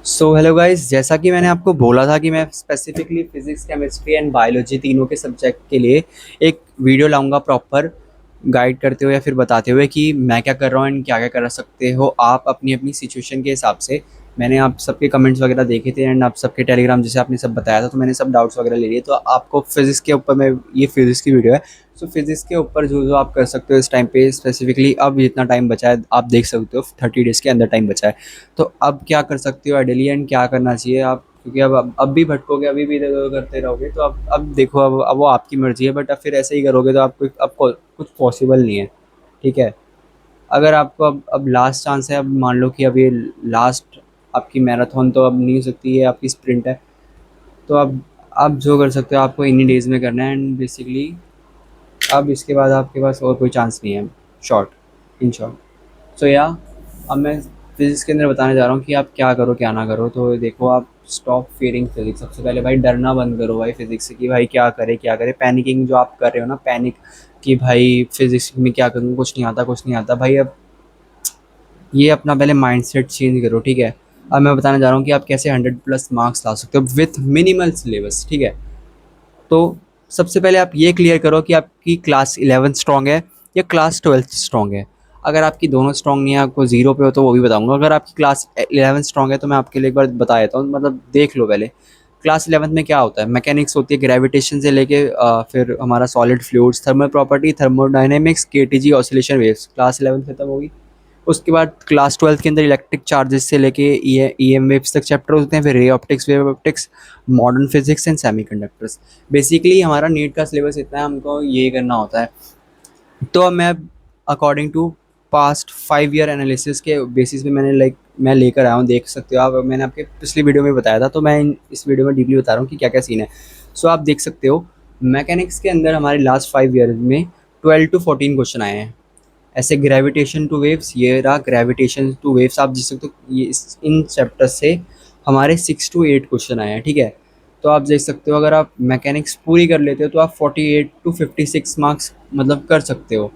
So hello guys, जैसा कि मैंने आपको बोला था कि मैं specifically physics chemistry and biology तीनों के सब्जेक्ट के लिए एक वीडियो लाऊंगा प्रॉपर गाइड करते हुए या फिर बताते हुए कि मैं क्या कर रहा हूँ एंड क्या क्या कर सकते हो आप अपनी अपनी सिचुएशन के हिसाब से। मैंने आप सबके कमेंट्स वगैरह देखे थे एंड आप सबके टेलीग्राम जैसे आपने सब बताया था, तो मैंने सब डाउट्स वगैरह ले लिए। तो आपको फिजिक्स के ऊपर मैं ये फिजिक्स की वीडियो है। सो फिजिक्स के ऊपर जो जो आप कर सकते हो इस टाइम पे स्पेसिफिकली, अब जितना टाइम बचा है आप देख सकते हो 30 डेज़ के अंदर टाइम बचा है। तो अब क्या कर सकते हो आइडियली एंड क्या करना चाहिए आप, क्योंकि अब भी भटकोगे, अभी भी इधर उधर करते रहोगे तो अब देखो, अब वो आपकी मर्जी है, बट अब फिर ऐसे ही करोगे तो आपको अब कुछ पॉसिबल नहीं है। ठीक है। अगर आपको अब लास्ट चांस है, अब मान लो कि अब ये लास्ट आपकी मैराथन तो अब नहीं हो सकती है, आपकी स्प्रिंट है। तो अब जो कर सकते हो आपको इन्हीं डेज में करना है एंड बेसिकली अब इसके बाद आपके पास और कोई चांस नहीं है। Short in short. सो या अब मैं फिजिक्स के अंदर बताने जा रहा हूँ कि आप क्या करो क्या ना करो। तो देखो, आप स्टॉप फियरिंग फिजिक्स। सबसे पहले भाई डरना बंद करो भाई फिजिक्स से कि भाई क्या करे। पैनिकिंग जो आप कर रहे हो ना, पैनिक कि भाई फिजिक्स में क्या करूँ, कुछ नहीं आता भाई। अब ये अपना पहले माइंडसेट चेंज करो। ठीक है। अब मैं बताने जा रहा हूँ कि आप कैसे 100+ मार्क्स ला सकते हो विथ मिनिमल सिलेबस। ठीक है। तो सबसे पहले आप ये क्लियर करो कि आपकी क्लास 11 स्ट्रॉन्ग है या क्लास 12 स्ट्रॉन्ग है। अगर आपकी दोनों स्ट्रॉन्ग नहीं है, आपको जीरो पे हो, तो वो भी बताऊंगा। अगर आपकी क्लास 11 स्ट्रॉन्ग है तो मैं आपके लिए एक बार बता देता हूँ, मतलब देख लो पहले। क्लास 11 में क्या होता है, मैकेनिक्स होती है, ग्रेविटेशन से लेके फिर हमारा solid fluids, thermal property, thermodynamics, KTG, oscillation waves. Class 11 खत्म होगी। उसके बाद क्लास 12 के अंदर इलेक्ट्रिक चार्जेस से लेके ई एम वेव्स तक चैप्टर होते हैं। फिर ray optics, wave optics, modern physics and semiconductors. Basically हमारा नीट का सिलेबस इतना है, हमको ये करना होता है। तो अब मैं according to past 5 year analysis के बेसिस पे मैं लेकर आया हूँ, देख सकते हो आप। मैंने आपके पिछली वीडियो में बताया था, तो मैं इस वीडियो में डीपली बता रहा हूँ कि क्या क्या सीन है। सो आप देख सकते हो, मैकेनिक्स के अंदर हमारे लास्ट 5 ईयर में 12 to 14 क्वेश्चन आए हैं। ऐसे ग्रेविटेशन टू वेव्स, ये रहा ग्रेविटेशन टू वेव्स, आप देख सकते हो ये इन चैप्टर से हमारे 6 to 8 क्वेश्चन आए हैं। ठीक है। तो आप देख सकते हो, अगर आप मैकेनिक्स पूरी कर लेते हो तो आप 48 to 56 मार्क्स मतलब कर सकते हो।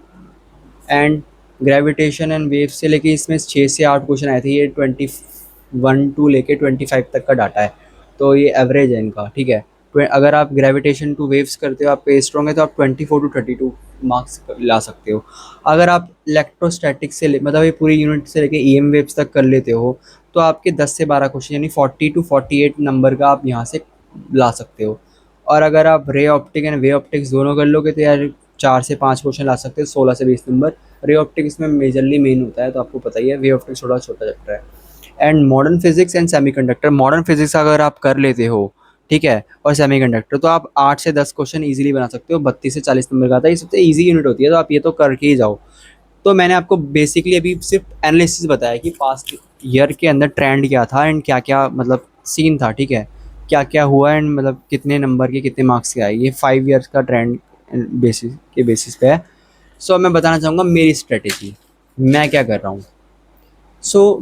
एंड ग्रेविटेशन एंड वेव से लेके इसमें 6 से 8 क्वेश्चन आए थे। ये 21 टू लेके 25 तक का डाटा है। तो ये एवरेज है इनका। ठीक है। अगर आप ग्रेविटेशन टू वेव्स करते हो, आप पे स्ट्रॉन्ग है, तो आप 24 to 32 मार्क्स ला सकते हो। अगर आप इलेक्ट्रोस्टैटिक से मतलब ये पूरी यूनिट से लेके ई एम वेव्स तक कर लेते हो, तो आपके 10 से 12 क्वेश्चन यानी 40 to 48 नंबर का आप यहाँ से ला सकते हो। और अगर आप रे ऑप्टिक एंड वे ऑप्टिक्स दोनों कर लोगे तो यार 4 से 5 क्वेश्चन ला सकते हो, 16 से 20 नंबर। रे ऑप्टिक्स में मेजरली मेन होता है, तो आपको पता ही है। वे ऑप्टिक्स थोड़ा छोटा चैप्टर है। And modern physics and semiconductor, modern physics अगर आप कर लेते हो, ठीक है, और सेमीकंडक्टर, तो आप 8 से 10 क्वेश्चन इजीली बना सकते हो। 32 से 40 नंबर का आता है, ये सबसे ईजी यूनिट होती है, तो आप ये तो करके ही जाओ। तो मैंने आपको बेसिकली अभी सिर्फ एनालिसिस बताया कि पास्ट ईयर के अंदर ट्रेंड क्या था एंड क्या क्या मतलब सीन था। ठीक है। क्या क्या हुआ एंड मतलब कितने नंबर के कितने मार्क्स के आए, ये 5 ईयर्स का ट्रेंड बेसिस पे है। सो मैं बताना चाहूँगा मेरी स्ट्रेटेजी, मैं क्या कर रहा हूँ।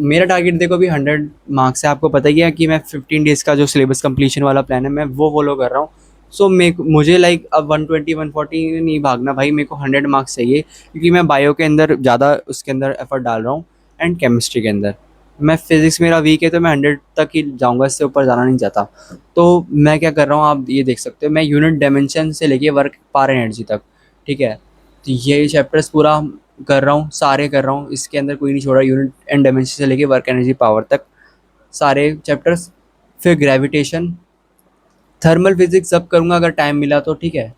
मेरा टारगेट देखो अभी 100 मार्क्स है। आपको पता ही है कि मैं 15 डेज़ का जो सिलेबस कंप्लीशन वाला प्लान है मैं वो फॉलो कर रहा हूँ। मुझे लाइक अब 120 140 नहीं भागना भाई, मेरे को 100 मार्क्स चाहिए, क्योंकि मैं बायो के अंदर ज़्यादा उसके अंदर एफर्ट डाल रहा हूँ एंड केमिस्ट्री के अंदर। मैं फिजिक्स मेरा वीक है, तो मैं 100 तक ही जाऊँगा, इससे ऊपर जाना नहीं चाहता। तो मैं क्या कर रहा हूँ, आप ये देख सकते हो, मैं यूनिट डायमेंशन से लेके वर्क पार एनर्जी तक। ठीक है। तो ये चैप्टर्स पूरा कर रहा हूँ, सारे कर रहा हूँ, इसके अंदर कोई नहीं छोड़ा। यूनिट एंड डायमेंशन से लेके वर्क एनर्जी पावर तक सारे चैप्टर्स। फिर ग्रेविटेशन, थर्मल फिजिक्स अब करूँगा अगर टाइम मिला तो। ठीक है।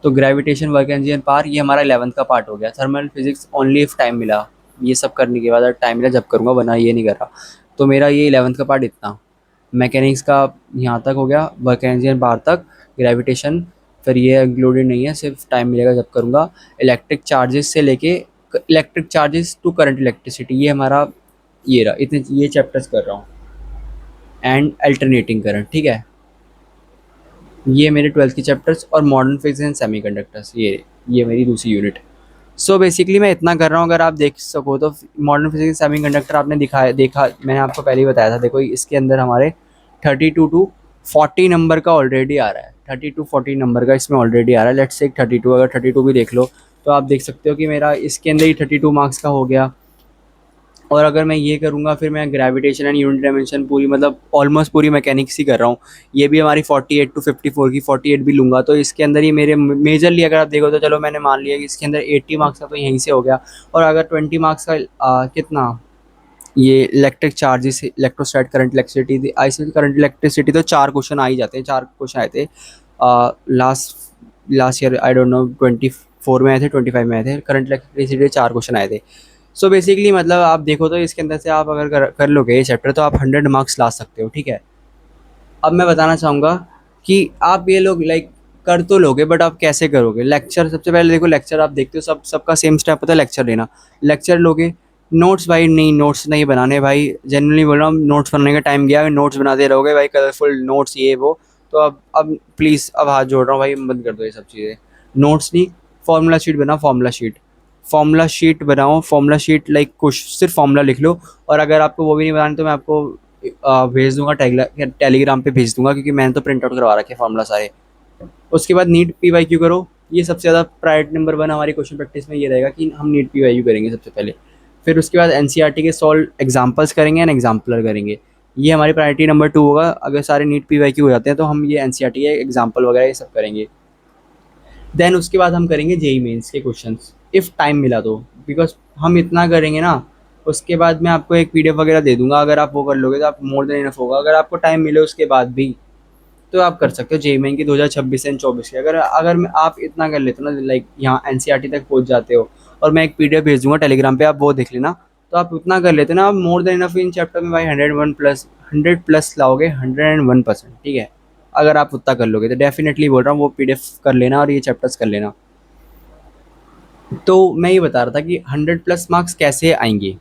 तो gravitation, work energy and power, ये हमारा 11th का पार्ट हो गया। Thermal physics only if time मिला, ये सब करने के बाद अगर टाइम मिला जब करूँगा, वरना ये नहीं कर रहा। तो मेरा ये 11th का पार्ट इतना, मैकेनिक्स का यहाँ तक हो गया, वर्क एनर्जी एंड पावर तक, ग्रेविटेशन फिर ये इंक्लूडेड नहीं है, सिर्फ टाइम मिलेगा जब करूँगा। इलेक्ट्रिक चार्जेस से लेके electric charges to current electricity, ये हमारा ये रहा, इतने ये चैप्टर्स कर रहा हूँ। And alternating current. ठीक है। ये मेरे 12th के चैप्टर्स और मॉडर्न फिजिक्स एंड सेमीकंडक्टर्स, ये मेरी दूसरी यूनिट। बेसिकली मैं इतना कर रहा हूँ, अगर आप देख सको तो। मॉडर्न फिजिक्स सेमीकंडक्टर आपने दिखाया देखा, मैंने आपको पहले ही बताया था। देखो इसके अंदर हमारे 32 to 40 नंबर का ऑलरेडी आ रहा है। 30 to 40 नंबर का इसमें ऑलरेडी आ रहा है। लेट्स से 32, अगर 32 भी देख लो तो आप देख सकते हो कि मेरा इसके अंदर ही 32 मार्क्स का हो गया। और अगर मैं ये करूँगा फिर मैं ग्रेविटेशन एंड यूनिट डायमेंशन पूरी मतलब ऑलमोस्ट पूरी मैकेनिक्स ही कर रहा हूँ। ये भी हमारी 48 टू 54 की 48 भी लूँगा, तो इसके अंदर ही मेरे मेजरली अगर आप देखो तो चलो मैंने मान लिया कि इसके अंदर 80 मार्क्स का तो यहीं से हो गया। और अगर 20 मार्क्स का कितना ये इलेक्ट्रिक चार्जेस इलेक्ट्रोस्टैट करंट इलेक्ट्रिसिटी ऐसे करंट इलेक्ट्रिसिटी तो 4 क्वेश्चन आ ही जाते हैं, 4 क्वेश्चन आए थे last last year, I don't know 24 में आए थे 25 में आए थे, करंट इलेक्ट्रिसिटी 4 क्वेश्चन आए थे। सो बेसिकली मतलब आप देखो तो इसके अंदर से आप अगर कर लोगे ये चैप्टर तो आप 100 मार्क्स ला सकते हो, ठीक है। अब मैं बताना चाहूँगा कि आप ये लोग लाइक कर तो लोगे बट आप कैसे करोगे। लेक्चर सबसे पहले देखो, लेक्चर आप देखते हो सबका सेम स्टेप होता है लेक्चर लेना। लेक्चर लोगे, नोट्स भाई नहीं, नोट्स नहीं बनाने भाई, जनरली बोल रहा हूँ, नोट्स बनाने का टाइम गया, नोट्स बनाते रहोगे भाई कलरफुल नोट्स ये वो, तो अब प्लीज़ अब हाथ जोड़ रहा हूँ भाई, बंद कर दो ये सब चीज़ें। नोट्स नहीं, फार्मूला शीट बनाओ, फार्मूला शीट, फार्मूला शीट बनाओ, फार्मूला शीट लाइक कुछ सिर्फ फार्मूला लिख लो। और अगर आपको वो भी नहीं बनाना तो मैं आपको भेज दूंगा, टेलीग्राम पे भेज दूंगा, क्योंकि मैंने तो प्रिंट आउट करवा रखे फार्मूला सारे। उसके बाद नीट PYQ करो, ये सबसे ज़्यादा प्रायोरिटी नंबर 1 हमारी क्वेश्चन प्रैक्टिस में ये रहेगा कि हम नीट PYQ करेंगे सबसे पहले। फिर उसके बाद NCERT के सॉल्व एग्जाम्पल्स करेंगे एंड एग्जाम्पलर करेंगे, ये हमारी प्रायोरिटी नंबर 2 होगा। अगर सारे नीट PYQ हो जाते हैं तो हम ये NCERT के एग्जाम्पल वगैरह ये सब करेंगे। देन उसके बाद हम करेंगे जेई मेंस के क्वेश्चंस, इफ़ टाइम मिला तो, बिकॉज हम इतना करेंगे ना। उसके बाद मैं आपको एक PDF वगैरह दे दूंगा, अगर आप वो कर लोगे तो आप मोर देन इनफ होगा। अगर आपको टाइम मिले उसके बाद भी तो आप कर सकते हो जेई मेन की 2026 एंड 24 की। अगर अगर आप इतना कर लेते हो ना, लाइक यहाँ NCERT तक पहुँच जाते हो, और मैं एक PDF भेज दूंगा टेलीग्राम पे, आप वो देख लेना, तो आप उतना कर लेते हो ना, आप more than enough in chapter में भाई 100+ लाओगे, 101%, ठीक है। अगर आप उतना कर लोगे तो डेफिनेटली बोल रहा हूँ वो PDF कर लेना और ये चैप्टर्स कर लेना। तो मैं ये बता रहा था कि 100+ मार्क्स कैसे आएंगे,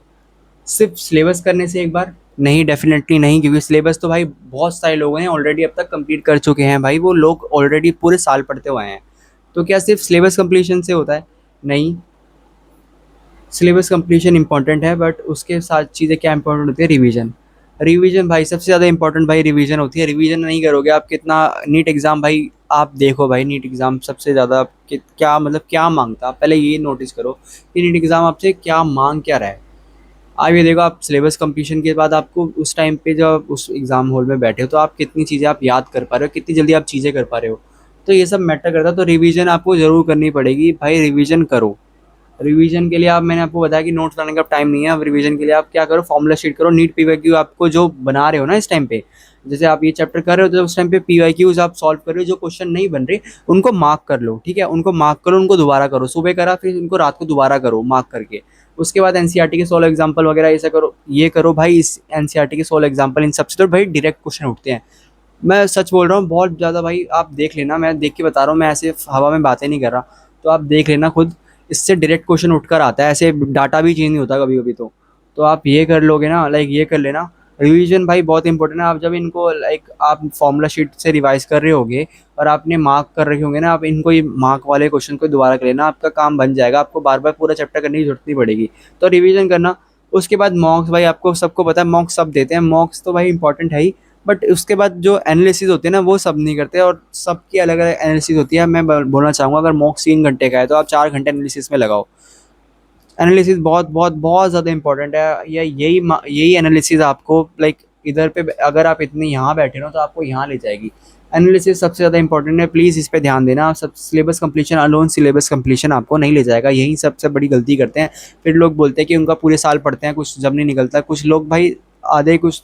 सिर्फ सिलेबस करने से एक बार नहीं, डेफिनेटली नहीं, क्योंकि सिलेबस तो भाई बहुत सारे लोगों ने ऑलरेडी अब तक कंप्लीट कर चुके हैं भाई, वो लोग ऑलरेडी पूरे साल पढ़ते हुए हैं। तो क्या सिर्फ सिलेबस कंप्लीशन से होता है? नहीं, सिलेबस कंप्लीशन इंपॉर्टेंट है, बट उसके साथ चीज़ें क्या इंपॉर्टेंट होती है, रिवीजन। रिवीजन भाई सबसे ज़्यादा इंपॉर्टेंट भाई रिवीजन होती है। रिवीजन नहीं करोगे आप कितना, नीट एग्ज़ाम भाई आप देखो भाई, नीट एग्ज़ाम सबसे ज़्यादा क्या मतलब क्या मांगता, आप पहले ये नोटिस करो कि नीट एग्ज़ाम आपसे क्या मांग क्या रहा है। आप ये देखो, आप सिलेबस कंप्लीशन के बाद आपको उस टाइम पे जब उस एग्ज़ाम हॉल में बैठे हो तो आप कितनी चीज़ें आप याद कर पा रहे हो, कितनी जल्दी आप चीज़ें कर पा रहे हो, तो ये सब मैटर करता है। तो रिवीजन आपको ज़रूर करनी पड़ेगी भाई, रिवीजन करो। रिवीजन के लिए आप, मैंने आपको बताया कि नोट्स बनाने का टाइम नहीं है, अब रिवीजन के लिए आप क्या करो, फॉर्मूला शीट करो। नीट PYQ आपको जो बना रहे हो ना इस टाइम पे, जैसे आप ये चैप्टर कर रहे हो तो उस टाइम पे PYQs आप सॉल्व कर रहे हो, जो क्वेश्चन नहीं बन रहे उनको मार्क कर लो, ठीक है, उनको मार्क करो, उनको दोबारा करो, सुबह करा फिर उनको रात को दोबारा करो मार्क करके। उसके बाद NCERT के 16 एग्जाम्पल वगैरह ऐसा करो, ये करो भाई। इस NCERT के 16 एग्जाम्पल इन सबसे तो भाई डायरेक्ट क्वेश्चन उठते हैं, मैं सच बोल रहा हूँ, बहुत ज़्यादा भाई। आप देख लेना, मैं देख के बता रहा हूँ, मैं ऐसे हवा में बातें नहीं कर रहा, तो आप देख लेना खुद, इससे डायरेक्ट क्वेश्चन उठकर आता है, ऐसे डाटा भी चेंज नहीं होता कभी कभी। तो आप ये कर लोगे ना, लाइक ये कर लेना। रिवीजन भाई बहुत इंपॉर्टेंट है। आप जब इनको लाइक आप फॉर्मूला शीट से रिवाइज कर रहे होगे और आपने मार्क कर रखे होंगे ना, आप इनको ये मार्क वाले क्वेश्चन को दोबारा कर लेना, आपका काम बन जाएगा, आपको बार बार पूरा चैप्टर करने की जरूरत नहीं पड़ेगी। तो रिवीजन करना। उसके बाद मॉक्स, भाई आपको सबको पता है मॉक्स सब देते हैं, मॉक्स तो भाई इंपॉर्टेंट है ही, बट उसके बाद जो एनालिसिस होते हैं ना वो सब नहीं करते, और सबकी अलग अलग एनालिसिस होती है। मैं बोलना चाहूँगा अगर मॉक्स 3 घंटे का है तो आप 4 घंटे एनालिसिस में लगाओ। एनालिसिस बहुत बहुत बहुत ज़्यादा इंपॉर्टेंट है, या यही यही एनालिसिस आपको लाइक इधर पे, अगर आप इतने यहाँ बैठे हो तो आपको यहाँ ले जाएगी। एनालिसिस सबसे ज़्यादा इंपॉर्टेंट है, प्लीज़ इस पे ध्यान देना। आप सब syllabus completion alone, syllabus completion आपको नहीं ले जाएगा, यही सबसे बड़ी गलती करते हैं। फिर लोग बोलते हैं कि उनका पूरे साल पढ़ते हैं, कुछ जब नहीं निकलता, कुछ लोग भाई आधे कुछ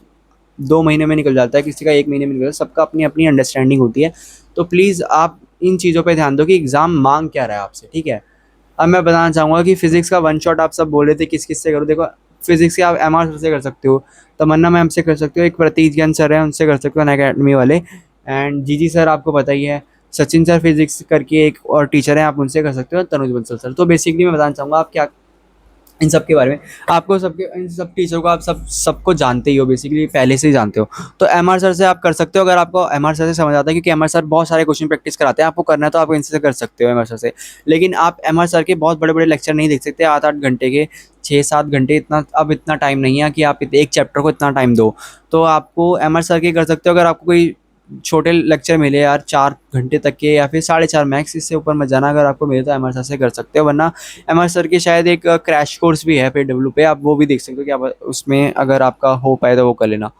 2 महीने में निकल जाता है, किसी का 1 महीने में निकल जाता है, सबका अपनी अपनी अंडरस्टैंडिंग होती है। तो प्लीज़ आप इन चीज़ों पे ध्यान दो कि एग्ज़ाम मांग क्या रहा है आपसे, ठीक है। अब मैं बताना चाहूँगा कि फिजिक्स का वन शॉट आप सब बोल रहे थे किस किस से करो, देखो फिजिक्स के आप MR सर से कर सकते हो, तमन्ना मैम से कर सकते हो, एक प्रतीक ज्ञान सर है उनसे कर सकते हो अनअकैडमी वाले, एंड जीजी सर आपको पता ही है, सचिन सर फिजिक्स करके एक और टीचर है, आप उनसे कर सकते हो, तनुज बंसल सर। तो बेसिकली मैं बताना चाहूँगा आप क्या इन सब के बारे में, आपको सबके इन सब टीचर को आप सबको जानते ही हो, बेसिकली पहले से ही जानते हो। तो MR सर से आप कर सकते हो, अगर आपको MR सर से समझ आता है, क्योंकि MR सर बहुत सारे क्वेश्चन प्रैक्टिस कराते हैं, आपको करना है तो आप इनसे कर सकते हो MR सर से। लेकिन आप MR सर के बहुत बड़े बड़े लेक्चर नहीं देख सकते, 8-8 घंटे के, 6-7 घंटे, इतना अब इतना टाइम नहीं है कि आप एक चैप्टर को इतना टाइम दो। तो आपको MR सर के कर सकते हो। अगर आपको कोई छोटे लेक्चर मिले यार 4 घंटे तक के, या फिर 4.5 मैक्स, इससे ऊपर मत जाना। अगर आपको मिले तो एमआर सर से कर सकते हो, वरना एमआर सर के शायद एक क्रैश कोर्स भी है पेडब्ल्यू पे, आप वो भी देख सकते हो कि आप उसमें अगर आपका हो पाए तो वो कर लेना।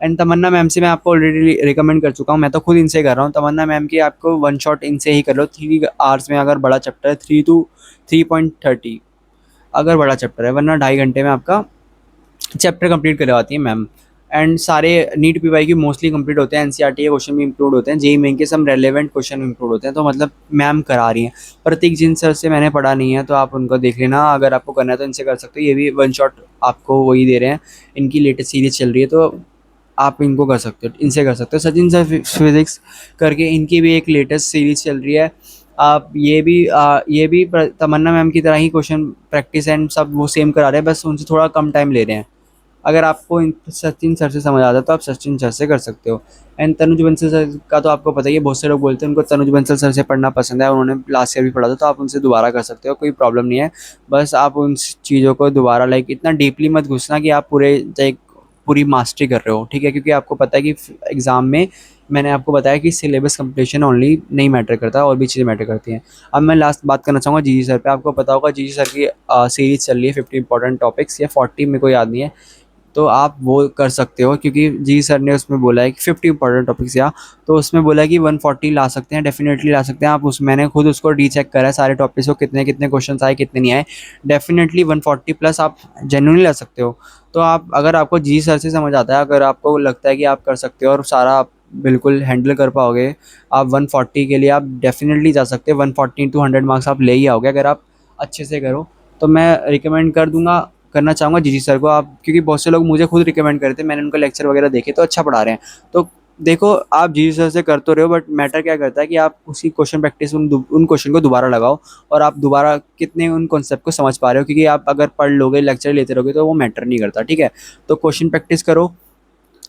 एंड तमन्ना मैम से मैं आपको ऑलरेडी रिकमेंड कर चुका हूँ, मैं तो खुद इनसे कर रहा हूँ। तमन्ना मैम की आपको वन शॉट इनसे ही कर लो, 3 आवर्स में अगर बड़ा चैप्टर है, 3 to 3.30 अगर बड़ा चैप्टर है, वरना 2.5 घंटे में आपका चैप्टर कंप्लीट करवाती है मैम। एंड सारे नीट पीवाई की मोस्टली कंप्लीट होते हैं, एनसीईआरटी के क्वेश्चन भी इंक्लूड होते हैं, जेईई मेन के सब रेलेवेंट क्वेश्चन इंक्लूड होते हैं, तो मतलब मैम करा रही हैं। प्रतीक जिन सर से मैंने पढ़ा नहीं है, तो आप उनको देख लेना, अगर आपको करना है तो इनसे कर सकते हो, ये भी वन शॉट आपको वही दे रहे हैं। इनकी लेटेस्ट सीरीज चल रही है, तो आप इनको कर सकते हो, इनसे कर सकते हो। सचिन सर फिजिक्स करके इनकी भी एक लेटेस्ट सीरीज चल रही है, आप ये भी तमन्ना मैम की तरह ही क्वेश्चन प्रैक्टिस एंड सब वो सेम करा रहे हैं, बस उनसे थोड़ा कम टाइम ले रहे हैं। अगर आपको सचिन सर से समझ आता है तो आप सचिन सर से कर सकते हो। एंड तनुज बंसल सर का तो आपको पता ही है, बहुत से लोग बोलते हैं उनको तनुज बंसल सर से पढ़ना पसंद है, उन्होंने लास्ट ईयर भी पढ़ा था, तो आप उनसे दोबारा कर सकते हो, कोई प्रॉब्लम नहीं है। बस आप उन चीज़ों को दोबारा लाइक इतना डीपली मत घुसना कि आप पूरे लाइक पूरी मास्टरी कर रहे हो, ठीक है, क्योंकि आपको पता है कि एग्ज़ाम में मैंने आपको बताया कि सिलेबस कंप्लीशन ओनली नहीं मैटर करता, और भी चीज़ें मैटर करती हैं। अब मैं लास्ट बात करना चाहूँगा जीजी सर पे। आपको पता होगा जीजी सर की सीरीज चल रही है 50 इंपॉर्टेंट टॉपिक्स या 40, मेरे को याद नहीं है, तो आप वो कर सकते हो, क्योंकि जी सर ने उसमें बोला है कि 50 इंपॉर्टेंट टॉपिक्स, या तो उसमें बोला है कि 140 ला सकते हैं, डेफिनेटली ला सकते हैं आप। उस मैंने खुद उसको रीचेक करा है सारे टॉपिक्स को, कितने कितने क्वेश्चन आए कितने नहीं आए, डेफिनेटली 140 प्लस आप जेन्युइनली ला सकते हो। तो आप अगर आपको जी सर से समझ आता है, अगर आपको लगता है कि आप कर सकते हो और सारा आप बिल्कुल हैंडल कर पाओगे, आप 140 के लिए आप डेफिनेटली जा सकते हो। 140 to 100 मार्क्स आप ले ही आओगे अगर आप अच्छे से करो। तो मैं रिकमेंड करना चाहूँगा जीजी सर को आप, क्योंकि बहुत से लोग मुझे खुद रिकमेंड करे थे, मैंने उनका लेक्चर वगैरह देखे तो अच्छा पढ़ा रहे हैं। तो देखो आप जीजी सर से कर तो रहे हो, बट मैटर क्या करता है कि आप उसी क्वेश्चन प्रैक्टिस उन क्वेश्चन को दोबारा लगाओ, और आप दोबारा कितने उन कॉन्सेप्ट को समझ पा रहे हो, क्योंकि आप अगर पढ़ लोगे लेक्चर लेते रहोगे तो वो मैटर नहीं करता, ठीक है। तो क्वेश्चन प्रैक्टिस करो।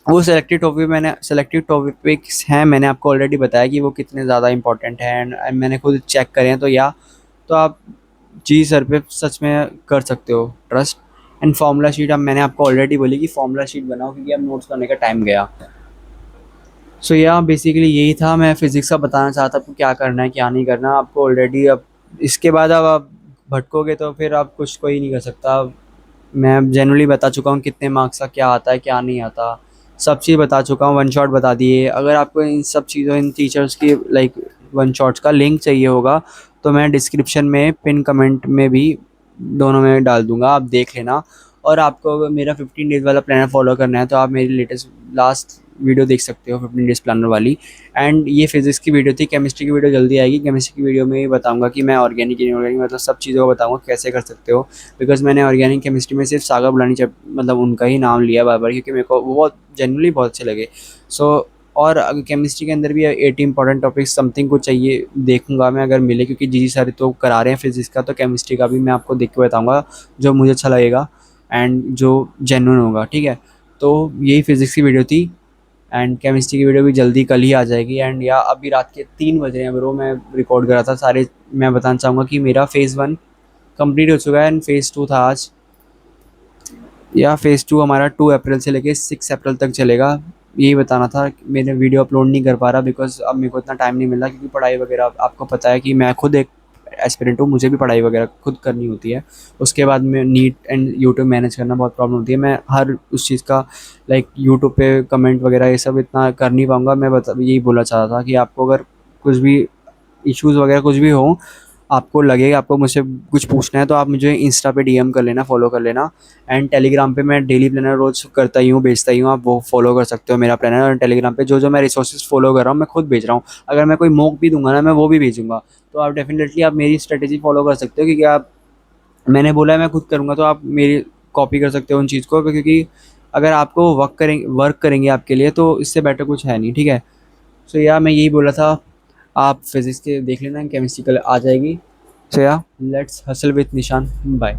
वो सेलेक्टेड टॉपिक्स हैं, मैंने आपको ऑलरेडी बताया कि वो कितने ज़्यादा इंपॉर्टेंट हैं, एंड मैंने खुद चेक करे हैं, तो आप जी सर पे सच में कर सकते हो ट्रस्ट। एंड फार्मूला शीट अब मैंने आपको ऑलरेडी बोली कि फार्मूला शीट बनाओ, क्योंकि अब नोट्स करने का टाइम गया। सो या बेसिकली यही था, मैं फिज़िक्स का बताना चाहता हूँ क्या करना है क्या नहीं करना आपको ऑलरेडी। अब इसके बाद अब आप भटकोगे तो फिर आप कुछ कोई नहीं कर सकता। मैं जनरली बता चुका हूँ कितने मार्क्स का क्या आता है क्या नहीं आता, सब चीज़ बता चुका हूँ, वन शॉट बता दिए। अगर आपको इन सब चीज़ों इन टीचर्स की लाइक वन शॉट्स का लिंक चाहिए होगा, तो मैं डिस्क्रिप्शन में पिन कमेंट में भी दोनों में डाल दूंगा, आप देख लेना। और आपको अगर मेरा 15 डेज़ वाला प्लानर फॉलो करना है, तो आप मेरी लेटेस्ट लास्ट वीडियो देख सकते हो 15 डेज़ प्लानर वाली। एंड ये फिजिक्स की वीडियो थी, केमिस्ट्री की वीडियो जल्दी आएगी। केमिस्ट्री की वीडियो में भी बताऊंगा कि मैं ऑर्गेनिक इनऑर्गेनिक मतलब सब चीज़ों को बताऊंगा कैसे कर सकते हो, बिकॉज मैंने ऑर्गेनिक केमिस्ट्री में सिर्फ सागर बुलानी मतलब उनका ही नाम लिया बार बार, क्योंकि मेरे को वो बहुत जेनुअनली बहुत अच्छे लगे। सो और अगर केमिस्ट्री के अंदर भी 80 इंपॉर्टेंट टॉपिक्स समथिंग कुछ चाहिए, देखूंगा मैं अगर मिले, क्योंकि जी सर तो करा रहे हैं फिजिक्स का, तो केमिस्ट्री का भी मैं आपको देख के बताऊंगा जो मुझे अच्छा लगेगा एंड जो जेन्युइन होगा, ठीक है। तो यही फिजिक्स की वीडियो थी, एंड केमिस्ट्री की वीडियो भी जल्दी कल ही आ जाएगी। एंड या अभी रात के 3 बज रहे हैं ब्रो, मैं रिकॉर्ड कर रहा था सारे। मैं बताना चाहूँगा कि मेरा फेज़ 1 कंप्लीट हो चुका है, एंड फेज़ 2 था आज, या फेज़ 2 हमारा 2 अप्रैल से लेके 6 अप्रैल तक चलेगा। यही बताना था। मैंने वीडियो अपलोड नहीं कर पा रहा बिकॉज अब मेरे को इतना टाइम नहीं मिल रहा, क्योंकि पढ़ाई वगैरह आपको पता है कि मैं खुद एक एस्पिरेंट हूँ, मुझे भी पढ़ाई वगैरह खुद करनी होती है। उसके बाद में नीट एंड यूट्यूब मैनेज करना बहुत प्रॉब्लम होती है। मैं हर उस चीज़ का लाइक यूट्यूब पे कमेंट वगैरह ये सब इतना कर नहीं पाऊँगा। मैं यही बोलना चाह रहा था कि आपको अगर कुछ भी इश्यूज़ वगैरह कुछ भी हो, आपको लगे आपको मुझसे कुछ पूछना है, तो आप मुझे इंस्टा पे डीएम कर लेना, फॉलो कर लेना। एंड टेलीग्राम पे मैं डेली प्लानर रोज़ करता ही हूँ, भेजता ही हूँ, आप वो फॉलो कर सकते हो मेरा प्लानर। और टेलीग्राम पे जो जो मैं रिसोर्सेज फॉलो कर रहा हूँ मैं खुद भेज रहा हूँ, अगर मैं कोई मॉक भी दूंगा ना मैं वो भी भेजूँगा। तो आप डेफिनेटली आप मेरी स्ट्रेटेजी फॉलो कर सकते हो, क्योंकि आप मैंने बोला है मैं खुद करूँगा, तो आप मेरी कॉपी कर सकते हो उन चीज़ को, क्योंकि अगर आपको वर्क करेंगे आपके लिए, तो इससे बेटर कुछ है नहीं, ठीक है। सो या मैं यही बोला था, आप फिजिक्स के देख लेना, केमिस्ट्री कल आ जाएगी। सो या लेट्स हसल विथ निशान, बाय।